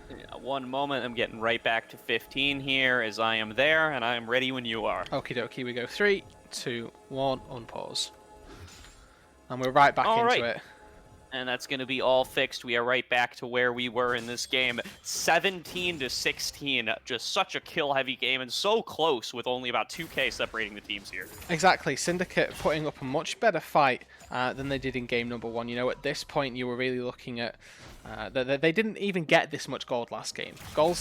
Yeah, one moment, I'm getting right back to 15 here as I am there, and I am ready when you are.
Okie dokie, we go 3, 2, 1, unpause. And we're right back into it.
And that's going to be all fixed. We are right back to where we were in this game. 17-16. Just such a kill-heavy game and so close with only about 2K separating the teams here.
Exactly. Syndicate putting up a much better fight than they did in game number 1. You know, at this point, you were really looking at... they didn't even get this much gold last game. Gold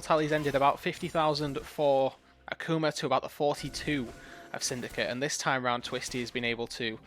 tallies ended about 50,000 for Akuma to about the 42 of Syndicate. And this time round, Twisty has been able to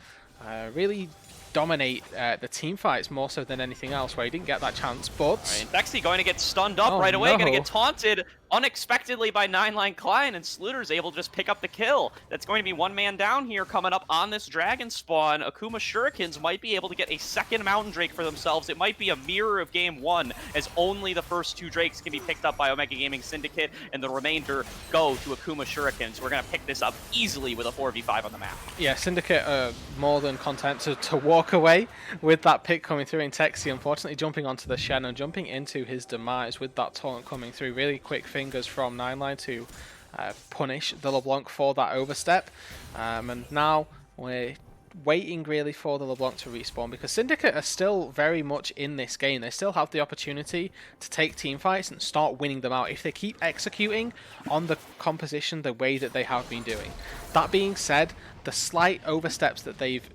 really dominate the team fights more so than anything else, where he didn't get that chance, but...
Bexy going to get stunned up right away, going to get taunted unexpectedly by 9line Klein, and Sluter's able to just pick up the kill. That's going to be one man down here coming up on this Dragon spawn. Akuma Shurikens might be able to get a second Mountain Drake for themselves. It might be a mirror of game 1, as only the first 2 Drakes can be picked up by Omega Gaming Syndicate, and the remainder go to Akuma Shurikens. We're going to pick this up easily with a 4v5 on the map.
Yeah, Syndicate are more than content to walk away with that pick coming through in Texi, unfortunately jumping onto the Shen and jumping into his demise with that taunt coming through. Really quick fingers from 9line to punish the LeBlanc for that overstep. And now we're waiting really for the LeBlanc to respawn, because Syndicate are still very much in this game. They still have the opportunity to take team fights and start winning them out if they keep executing on the composition the way that they have been doing. That being said, the slight oversteps that they've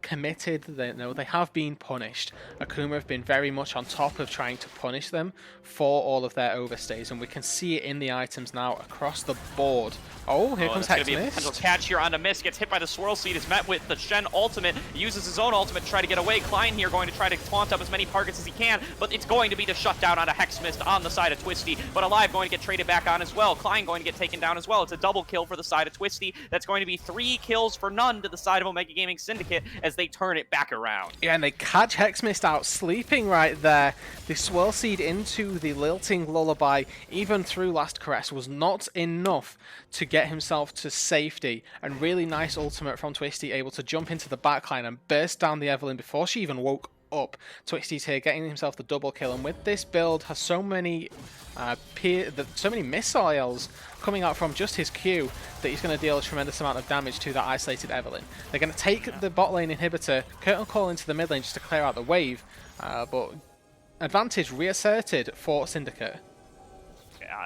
committed, they have been punished. Akuma have been very much on top of trying to punish them for all of their overstays, and we can see it in the items now across the board. Oh, here comes Hex Mist.
Potential catch here on a miss, gets hit by the Swirl Seed, is met with the Shen ultimate, he uses his own ultimate to try to get away. Klein here going to try to taunt up as many targets as he can, but it's going to be the shutdown on a Hex Mist on the side of Twisty, but Alive going to get traded back on as well. Klein going to get taken down as well. It's a double kill for the side of Twisty. That's going to be 3 kills for none to the side of Omega Gaming Syndicate as they turn it back around.
Yeah, and they catch Hex Mist out sleeping right there. The Swirl Seed into the Lilting Lullaby, even through Last Caress, was not enough to get himself to safety. And really nice ultimate from Twisty, able to jump into the backline and burst down the Evelynn before she even woke up. Twisty's here getting himself the double kill, and with this build has so many missiles coming out from just his Q that he's going to deal a tremendous amount of damage to that isolated Evelynn. They're going to take the bot lane inhibitor, curtain call into the mid lane just to clear out the wave, but advantage reasserted for Syndicate.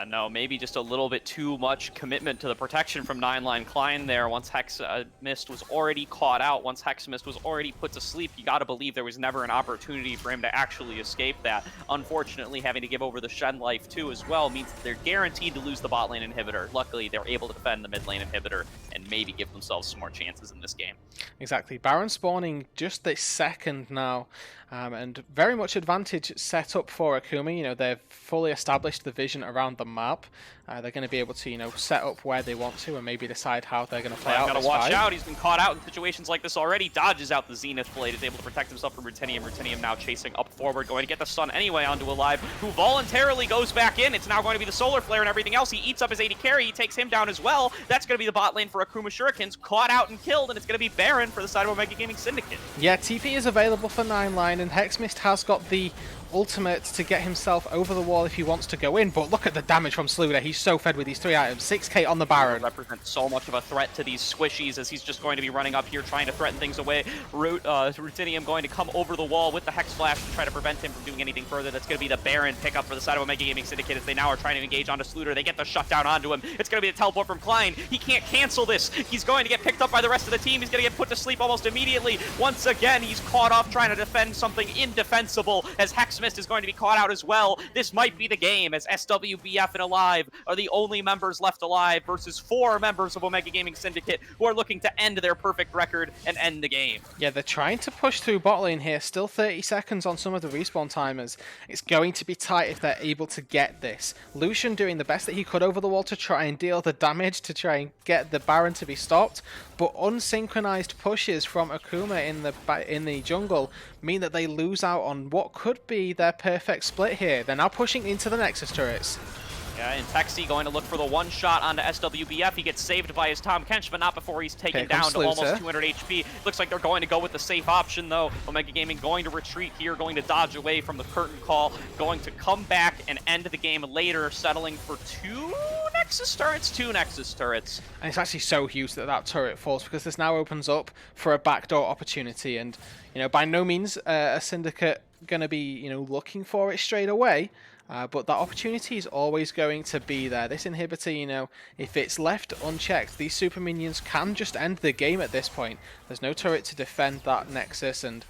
No, maybe just a little bit too much commitment to the protection from 9line Klein there. Once Hex Mist was already caught out, once Hex Mist was already put to sleep, you gotta believe there was never an opportunity for him to actually escape that. Unfortunately, having to give over the Shen life too as well means that they're guaranteed to lose the bot lane inhibitor. Luckily, they're able to defend the mid lane inhibitor and maybe give themselves some more chances in this game.
Exactly. Baron spawning just this second now, and very much advantage set up for Akuma. You know, they've fully established the vision around the map. They're going to be able to, you know, set up where they want to and maybe decide how they're going to play out this
gotta watch
fight.
out. He's been caught out in situations like this already. Dodges out the Zenith Blade, is able to protect himself from Rutinium. Rutinium now chasing up forward, going to get the stun anyway onto Alive, who voluntarily goes back in. It's now going to be the Solar Flare and everything else. He eats up his AD carry. He takes him down as well. That's going to be the bot lane for Akuma Shurikens, caught out and killed, and it's going to be Baron for the side of Omega Gaming Syndicate.
Yeah, TP is available for 9line, and Hex Mist has got the ultimate to get himself over the wall if he wants to go in, but look at the damage from Sluder. He's so fed with these 3 items. 6k on the
Luda
Baron.
represents so much of a threat to these squishies as he's just going to be running up here trying to threaten things away. Rutinium going to come over the wall with the Hex Flash to try to prevent him from doing anything further. That's going to be the Baron pickup for the side of Omega Gaming Syndicate as they now are trying to engage onto Sluder. They get the shutdown onto him. It's going to be a teleport from Klein. He can't cancel this. He's going to get picked up by the rest of the team. He's going to get put to sleep almost immediately. Once again, he's caught off trying to defend something indefensible as Hexmist is going to be caught out as well. This might be the game as SWBF and Alive are the only members left alive versus 4 members of Omega Gaming Syndicate who are looking to end their perfect record and end the game.
Yeah, they're trying to push through bot lane here. Still 30 seconds on some of the respawn timers. It's going to be tight if they're able to get this. Lucian doing the best that he could over the wall to try and deal the damage to try and get the Baron to be stopped, but unsynchronized pushes from Akuma in the jungle mean that they lose out on what could be their perfect split here. They're now pushing into the Nexus turrets.
Yeah, and Texi going to look for the one shot onto SWBF. He gets saved by his Tom Kench, but not before he's taken down to almost 200 HP. Looks like they're going to go with the safe option, though. Omega Gaming going to retreat here, going to dodge away from the curtain call, going to come back and end the game later, settling for 2 Nexus turrets. 2 Nexus turrets.
And it's actually so huge that that turret falls because this now opens up for a backdoor opportunity. And, you know, by no means a Syndicate going to be, you know, looking for it straight away. But that opportunity is always going to be there. This inhibitor, you know, if it's left unchecked, these super minions can just end the game at this point. There's no turret to defend that Nexus, and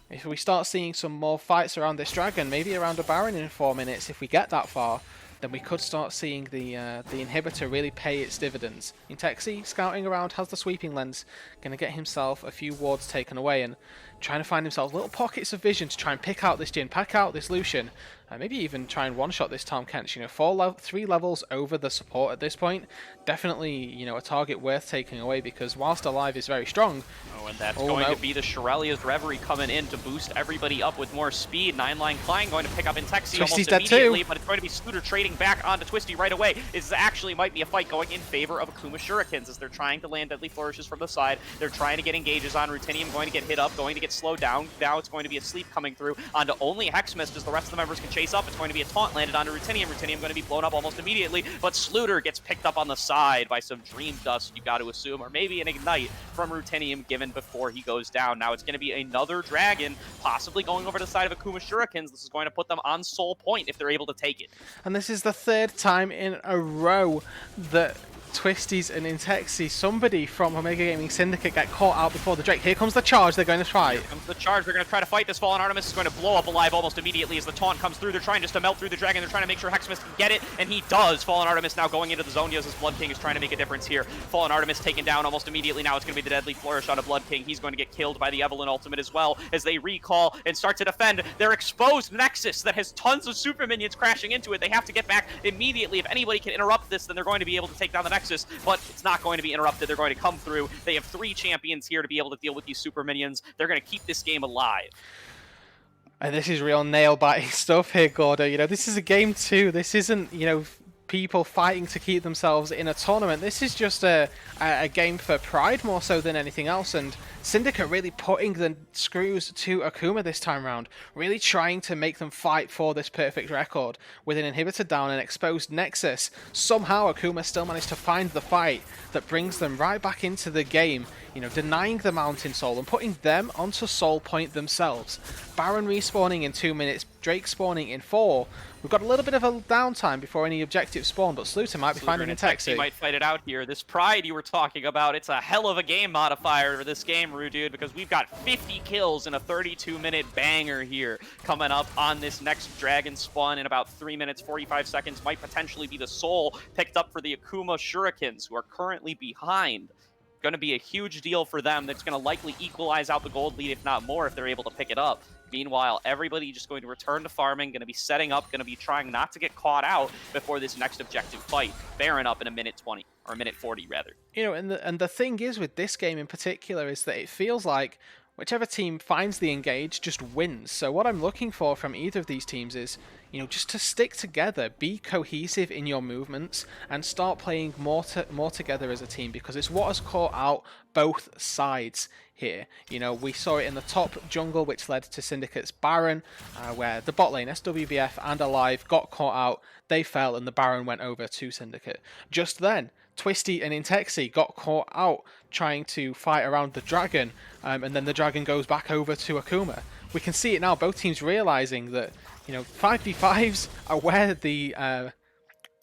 if we start seeing some more fights around this dragon, maybe around a Baron in 4 minutes, if we get that far, then we could start seeing the inhibitor really pay its dividends. Intexi, scouting around, has the sweeping lens, going to get himself a few wards taken away and trying to find himself little pockets of vision to try and pick out this Jhin, pick out this Lucian, maybe even try and one-shot this Tom Kench. You know, 3 levels over the support at this point. Definitely, you know, a target worth taking away because whilst Alive is very strong.
Oh, and that's going to be the Shurelya's Reverie coming in to boost everybody up with more speed. 9-line Klein going to pick up Intexi almost immediately, but it's going to be Scooter trading back onto Twisty right away. This actually might be a fight going in favor of Akuma Shurikens as they're trying to land deadly flourishes from the side. They're trying to get engages on Rutinium, going to get hit up, going to get slowed down. Now it's going to be a sleep coming through onto only Hexmist as the rest of the members can chase up. It's going to be a taunt landed onto Rutinium. Rutinium going to be blown up almost immediately, but Sluder gets picked up on the side by some Dream Dust, you got to assume, or maybe an Ignite from Rutinium given before he goes down. Now it's going to be another Dragon, possibly going over to the side of Akuma Shurikens. This is going to put them on Soul Point if they're able to take it.
And this is the 3rd time in a row that Twisties and Intexi, somebody from Omega Gaming Syndicate, get caught out before the Drake. Here comes the charge they're going to try.
Here comes the charge. They're going to try to fight this. Fallen Artemis is going to blow up Alive almost immediately as the taunt comes through. They're trying just to melt through the Dragon. They're trying to make sure Hexmist can get it, and he does. Fallen Artemis now going into the Zonias as Blood King is trying to make a difference here. Fallen Artemis taken down almost immediately. Now it's going to be the Deadly Flourish on a Blood King. He's going to get killed by the Evelynn ultimate as well as they recall and start to defend their exposed Nexus that has tons of super minions crashing into it. They have to get back immediately. If anybody can interrupt this, then they're going to be able to take down the Nexus, but it's not going to be interrupted. They're going to come through. They have 3 champions here to be able to deal with these super minions. They're going to keep this game alive.
And this is real nail-biting stuff here, Gordo. You know, this is a game 2. This isn't, you know, people fighting to keep themselves in a tournament. This is just a game for pride more so than anything else, and Syndicate really putting the screws to Akuma this time round, really trying to make them fight for this perfect record. With an inhibitor down and exposed Nexus, somehow Akuma still managed to find the fight that brings them right back into the game, you know, denying the Mountain Soul and putting them onto Soul Point themselves. Baron respawning in 2 minutes, Drake spawning in 4. We've got a little bit of a downtime before any objectives spawn, but Sluter might be finding a Intexi.
He might fight it out here. This pride you were talking about, it's a hell of a game modifier for this game, Dude, because we've got 50 kills in a 32-minute banger here coming up on this next Dragon spawn in about 3 minutes, 45 seconds. Might potentially be the soul picked up for the Akuma Shurikens, who are currently behind. Going to be a huge deal for them. That's going to likely equalize out the gold lead, if not more, if they're able to pick it up. Meanwhile, everybody just going to return to farming, going to be setting up, going to be trying not to get caught out before this next objective fight. Baron up in a minute 20, or a minute 40, rather.
You know, and the thing is with this game in particular is that it feels like whichever team finds the engage just wins. So what I'm looking for from either of these teams is, just to stick together, be cohesive in your movements, and start playing more together as a team, because it's what has caught out both sides here. We saw it in the top jungle, which led to Syndicate's Baron, where the bot lane SWBF and Alive got caught out. They fell, and the Baron went over to Syndicate. Just then, Twisty and Intexi got caught out trying to fight around the dragon, and then the dragon goes back over to Akuma. We can see it now, both teams realizing that 5v5s are where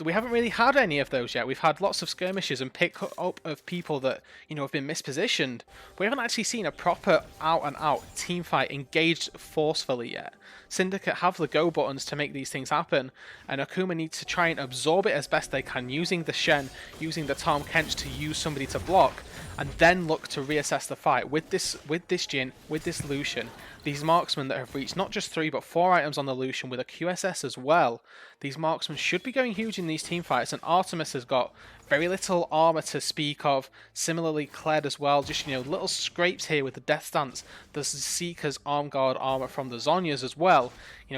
we haven't really had any of those yet. We've had lots of skirmishes and pick up of people that have been mispositioned. We haven't actually seen a proper out and out team fight engaged forcefully yet. Syndicate have the go buttons to make these things happen, and Akuma needs to try and absorb it as best they can, using the Shen, using the Tahm Kench to use somebody to block, and then look to reassess the fight with this Jhin, with this Lucian. These marksmen that have reached not just 3 but 4 items on the Lucian with a QSS as well. These marksmen should be going huge in these team fights, and Artemis has got very little armor to speak of. Similarly, Kled as well, just little scrapes here with the Death Stance, the Seeker's Arm Guard armor from the Zhonyas as well.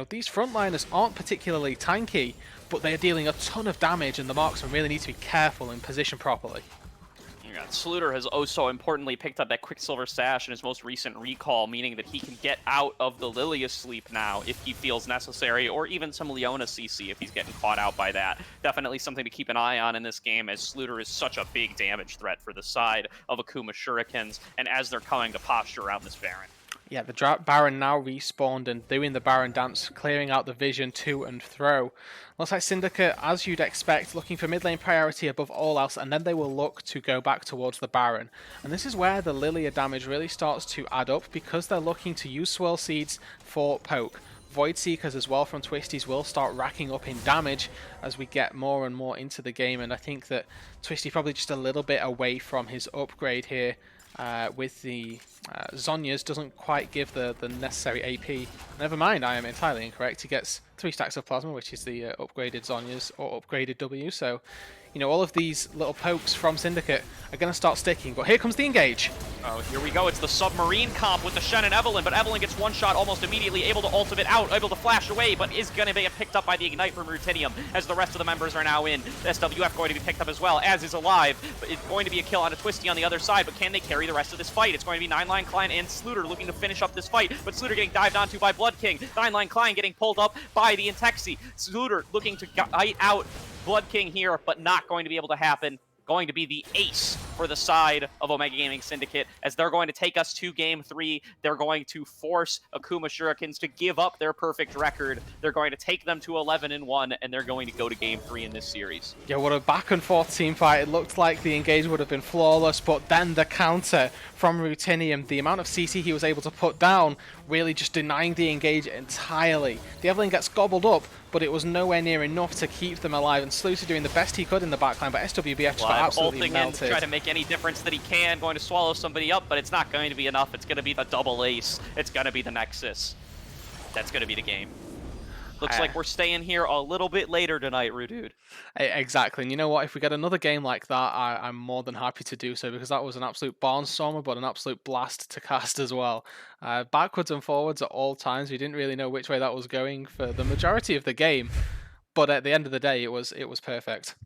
These frontliners aren't particularly tanky, but they are dealing a ton of damage, and the marksmen really need to be careful and position properly.
Yeah, Sluter has also importantly picked up that Quicksilver Sash in his most recent recall, meaning that he can get out of the Lilia sleep now if he feels necessary, or even some Leona CC if he's getting caught out by that. Definitely something to keep an eye on in this game, as Sluter is such a big damage threat for the side of Akuma Shurikens, and as they're coming to posture around this Baron.
Yeah, the Baron now respawned and doing the Baron dance, clearing out the vision to and fro. Looks like Syndicate, as you'd expect, looking for mid lane priority above all else, and then they will look to go back towards the Baron. And this is where the Lilia damage really starts to add up, because they're looking to use Swirl Seeds for poke. Void Seekers as well from Twisties will start racking up in damage as we get more and more into the game, and I think that Twisty probably just a little bit away from his upgrade here. With the Zhonya's doesn't quite give the necessary AP. Never mind, I am entirely incorrect. He gets 3 stacks of Plasma, which is the upgraded Zhonya's or upgraded W, so all of these little pokes from Syndicate are going to start sticking, but here comes the engage.
Oh, here we go. It's the submarine comp with the Shen and Evelynn, but Evelynn gets one shot almost immediately, able to ultimate out, able to flash away, but is going to be picked up by the Ignite from Ruthenium as the rest of the members are now in. The SWF going to be picked up as well, as is Alive. But it's going to be a kill on a Twisty on the other side, but can they carry the rest of this fight? It's going to be Nine Line Klein and Sluter looking to finish up this fight, but Sluter getting dived onto by Blood King. Nine Line Klein getting pulled up by the Intexi. Sluter looking to guide out Blood King here, but not going to be able to happen. Going to be the ace for the side of Omega Gaming Syndicate, as they're going to take us to Game 3. They're going to force Akuma Shurikens to give up their perfect record. They're going to take them to 11-1, and they're going to go to Game 3 in this series.
Yeah, what a back and forth team fight. It looked like the engage would have been flawless, but then the counter from Ruthenium, the amount of CC he was able to put down, really just denying the engage entirely. The Evelynn gets gobbled up, but it was nowhere near enough to keep them alive, and Sluter doing the best he could in the backline, but SWBF just got absolutely melted.
In to try to make any difference that he can, going to swallow somebody up, but it's not going to be enough. It's going to be the double ace. It's going to be the Nexus. That's going to be the game. Looks like we're staying here a little bit later tonight, Rudude.
Exactly, and you know what? If we get another game like that, I'm more than happy to do so, because that was an absolute barnstormer, but an absolute blast to cast as well. Backwards and forwards at all times. We didn't really know which way that was going for the majority of the game, but at the end of the day, it was perfect.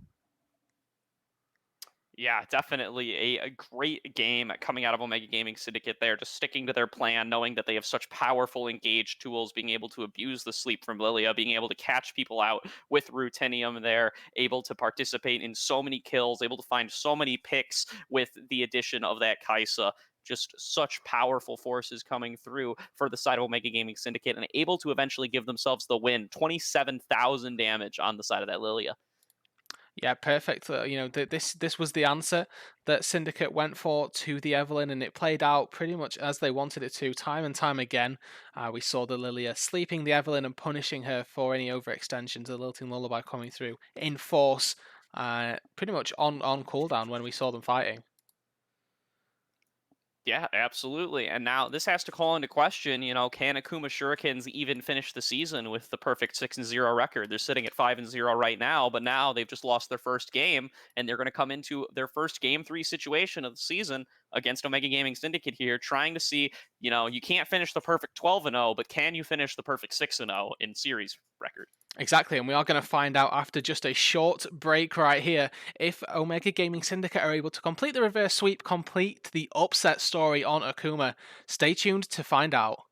Yeah, definitely a great game coming out of Omega Gaming Syndicate there, just sticking to their plan, knowing that they have such powerful engage tools, being able to abuse the sleep from Lilia, being able to catch people out with Ruthenium there, able to participate in so many kills, able to find so many picks with the addition of that Kaisa. Just such powerful forces coming through for the side of Omega Gaming Syndicate, and able to eventually give themselves the win. 27,000 damage on the side of that Lilia.
Yeah, perfect. This was the answer that Syndicate went for to the Evelynn, and it played out pretty much as they wanted it to, time and time again. We saw the Lilia sleeping the Evelynn and punishing her for any overextensions, the Lilting Lullaby coming through in force, pretty much on cooldown when we saw them fighting.
Yeah, absolutely. And now this has to call into question, can Akuma Shurikens even finish the season with the perfect 6-0 record? They're sitting at 5-0 right now, but now they've just lost their first game, and they're going to come into their first Game 3 situation of the season against Omega Gaming Syndicate here, trying to see, you can't finish the perfect 12-0, but can you finish the perfect 6-0 in series record?
Exactly, and we are going to find out after just a short break right here if Omega Gaming Syndicate are able to complete the reverse sweep, complete the upset story on Akuma. Stay tuned to find out.